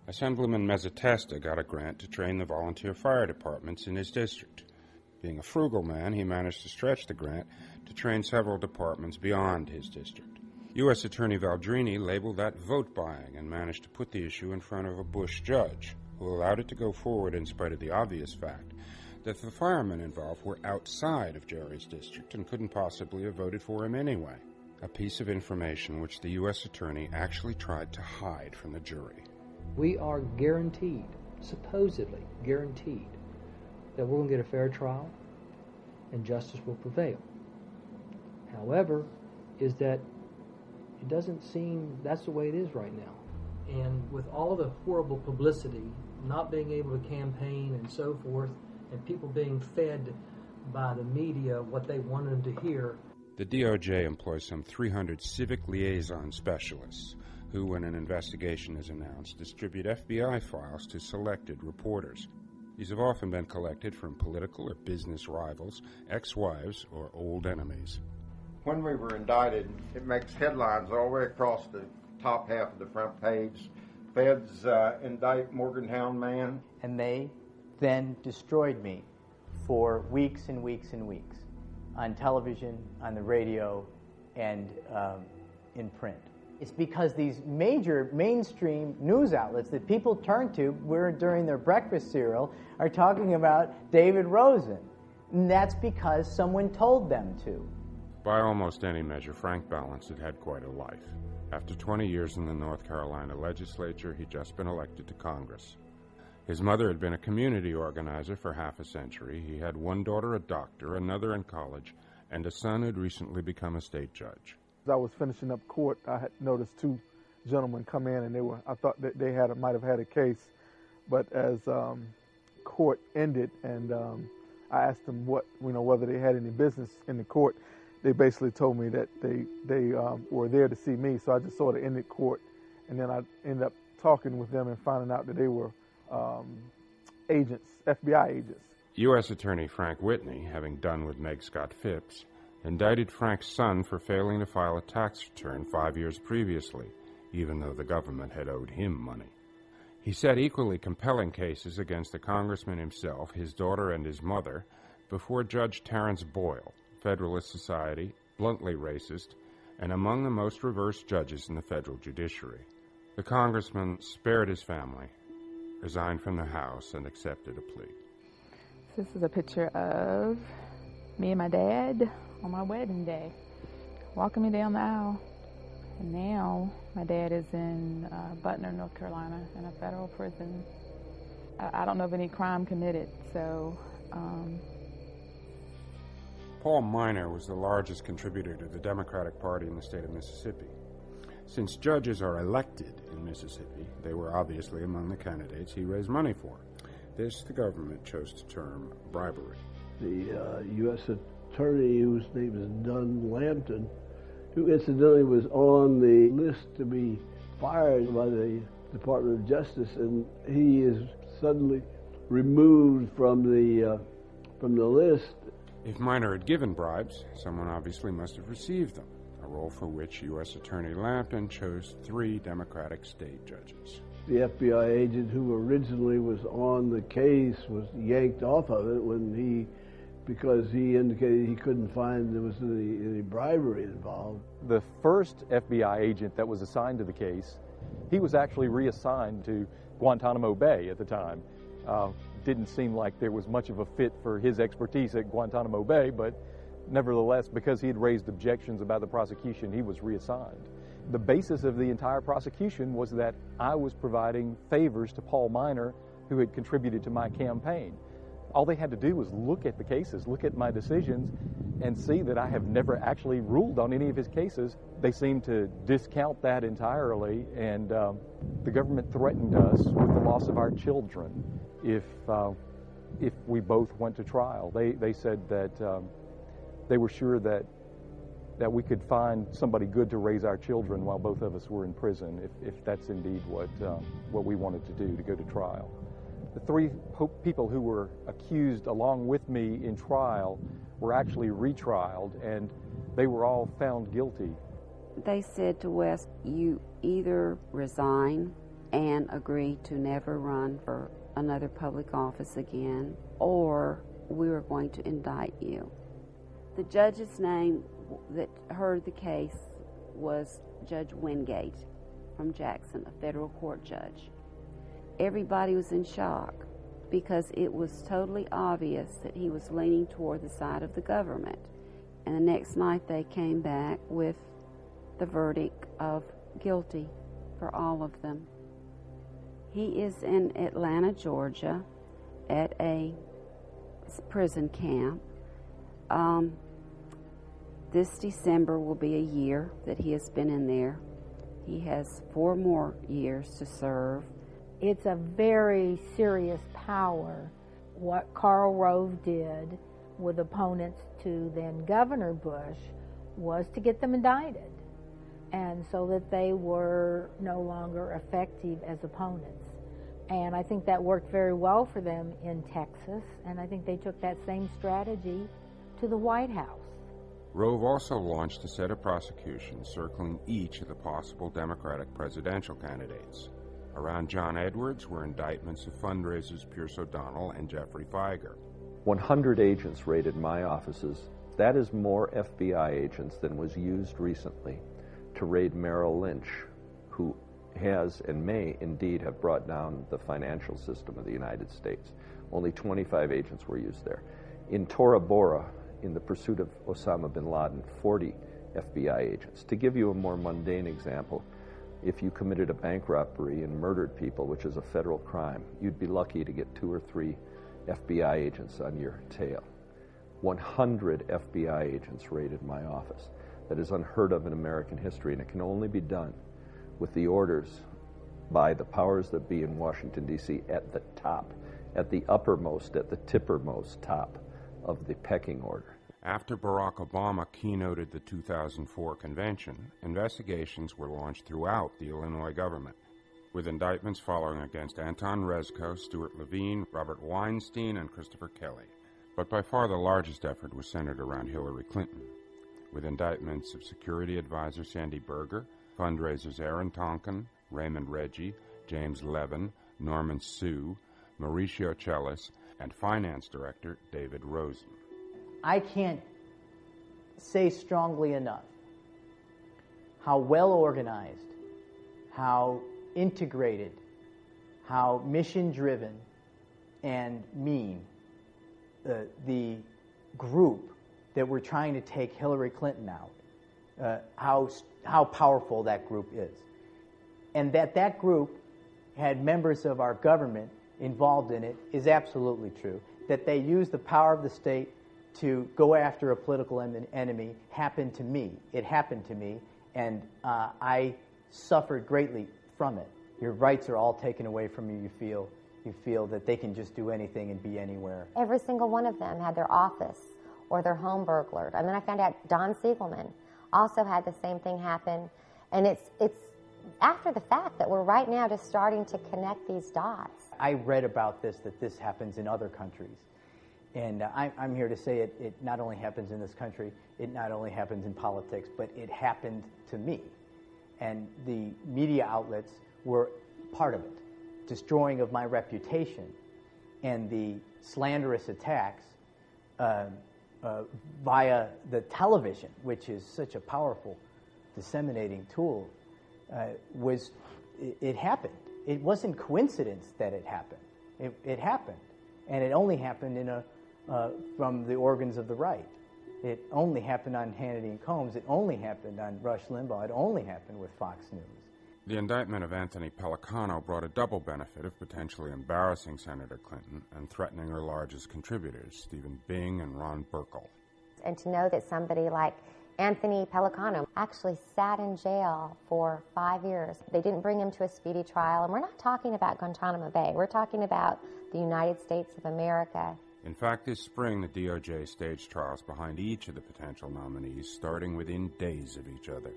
Assemblyman Mezzatesta got a grant to train the volunteer fire departments in his district. Being a frugal man, he managed to stretch the grant to train several departments beyond his district. U.S. Attorney Valdrini labeled that vote buying and managed to put the issue in front of a Bush judge, who allowed it to go forward in spite of the obvious fact that the firemen involved were outside of Jerry's district and couldn't possibly have voted for him anyway. A piece of information which the U.S. Attorney actually tried to hide from the jury. We are guaranteed, supposedly guaranteed, that we're going to get a fair trial and justice will prevail. However, is that it doesn't seem that's the way it is right now. And with all the horrible publicity, not being able to campaign and so forth, and people being fed by the media what they wanted them to hear. The DOJ employs some 300 civic liaison specialists who, when an investigation is announced, distribute FBI files to selected reporters. These have often been collected from political or business rivals, ex-wives, or old enemies. When we were indicted, it makes headlines all the way across the top half of the front page. Feds indict Morgantown man. And they then destroyed me for weeks and weeks and weeks on television, on the radio, and in print. It's because these major mainstream news outlets that people turn to during their breakfast cereal are talking about David Rosen. And that's because someone told them to. By almost any measure, Frank Balance had quite a life. After 20 years in the North Carolina legislature, he'd just been elected to Congress. His mother had been a community organizer for half a century. He had one daughter a doctor, another in college, and a son who'd recently become a state judge. As I was finishing up court, I had noticed two gentlemen come in, and I thought that they might have had a case. But as court ended, and I asked them whether they had any business in the court, they basically told me that they were there to see me. So I just sort of ended court, and then I ended up talking with them and finding out that they were agents, FBI agents. U.S. Attorney Frank Whitney, having done with Meg Scott Phipps, indicted Frank's son for failing to file a tax return 5 years previously, even though the government had owed him money. He set equally compelling cases against the congressman himself, his daughter, and his mother before Judge Terrence Boyle, Federalist Society, bluntly racist, and among the most reverse judges in the federal judiciary. The congressman spared his family, resigned from the House, and accepted a plea. This is a picture of me and my dad on my wedding day, walking me down the aisle. And now my dad is in Butner, North Carolina, in a federal prison. I don't know of any crime committed, so... Paul Miner was the largest contributor to the Democratic Party in the state of Mississippi. Since judges are elected in Mississippi, they were obviously among the candidates he raised money for. This the government chose to term bribery. The U.S. attorney, whose name is Dunn Lampton, who incidentally was on the list to be fired by the Department of Justice, and he is suddenly removed from the list. If Miner had given bribes, someone obviously must have received them, a role for which U.S. Attorney Lampton chose 3 Democratic state judges. The FBI agent who originally was on the case was yanked off of it because he indicated he couldn't find there was any bribery involved. The first FBI agent that was assigned to the case, he was actually reassigned to Guantanamo Bay at the time. Didn't seem like there was much of a fit for his expertise at Guantanamo Bay, but nevertheless, because he had raised objections about the prosecution, he was reassigned. The basis of the entire prosecution was that I was providing favors to Paul Miner, who had contributed to my campaign. All they had to do was look at the cases, look at my decisions, and see that I have never actually ruled on any of his cases. They seemed to discount that entirely, and the government threatened us with the loss of our children if we both went to trial. They said that they were sure that we could find somebody good to raise our children while both of us were in prison, if that's indeed what we wanted to do, to go to trial. The 3 people who were accused along with me in trial were actually retrialed, and they were all found guilty. They said to Wes, you either resign and agree to never run for another public office again, or we were going to indict you. The judge's name that heard the case was Judge Wingate from Jackson, a federal court judge. Everybody was in shock because it was totally obvious that he was leaning toward the side of the government. And the next night they came back with the verdict of guilty for all of them. He is in Atlanta, Georgia, at a prison camp. This December will be a year that he has been in there. He has 4 more years to serve. It's a very serious power. What Karl Rove did with opponents to then Governor Bush was to get them indicted, and so that they were no longer effective as opponents. And I think that worked very well for them in Texas, and I think they took that same strategy to the White House. Rove also launched a set of prosecutions circling each of the possible Democratic presidential candidates. Around John Edwards were indictments of fundraisers Pierce O'Donnell and Jeffrey Feiger. 100 agents raided my offices. That is more FBI agents than was used recently to raid Merrill Lynch, who has and may indeed have brought down the financial system of the United States. Only 25 agents were used there. In Tora Bora, in the pursuit of Osama bin Laden, 40 FBI agents. To give you a more mundane example, if you committed a bank robbery and murdered people, which is a federal crime, you'd be lucky to get 2 or 3 FBI agents on your tail. 100 FBI agents raided my office. That is unheard of in American history, and it can only be done with the orders by the powers that be in Washington, D.C. at the top, at the uppermost, at the tippermost top of the pecking order. After Barack Obama keynoted the 2004 convention, investigations were launched throughout the Illinois government, with indictments following against Anton Rezko, Stuart Levine, Robert Weinstein, and Christopher Kelly. But by far the largest effort was centered around Hillary Clinton, with indictments of security advisor Sandy Berger, fundraisers Aaron Tonkin, Raymond Reggie, James Levin, Norman Sue, Mauricio Celis, and finance director David Rosen. I can't say strongly enough how well organized, how integrated, how mission driven and mean the group that were trying to take Hillary Clinton out, how powerful that group is. And that group had members of our government involved in it is absolutely true. That they used the power of the state to go after a political enemy happened to me. It happened to me, and I suffered greatly from it. Your rights are all taken away from you. You feel that they can just do anything and be anywhere. Every single one of them had their office or their home burglared. I mean, I found out Don Siegelman also had the same thing happen, and it's after the fact that we're right now just starting to connect these dots. I read about this, that this happens in other countries. And I'm here to say it not only happens in this country, it not only happens in politics, but it happened to me. And the media outlets were part of it, destroying of my reputation and the slanderous attacks via the television, which is such a powerful disseminating tool, it happened. It wasn't coincidence that it happened. It happened. And it only happened from the organs of the right. It only happened on Hannity and Combs. It only happened on Rush Limbaugh. It only happened with Fox News. The indictment of Anthony Pellicano brought a double benefit of potentially embarrassing Senator Clinton and threatening her largest contributors, Stephen Bing and Ron Burkle. And to know that somebody like Anthony Pellicano actually sat in jail for 5 years. They didn't bring him to a speedy trial, and we're not talking about Guantanamo Bay. We're talking about the United States of America. In fact, this spring, the DOJ staged trials behind each of the potential nominees, starting within days of each other.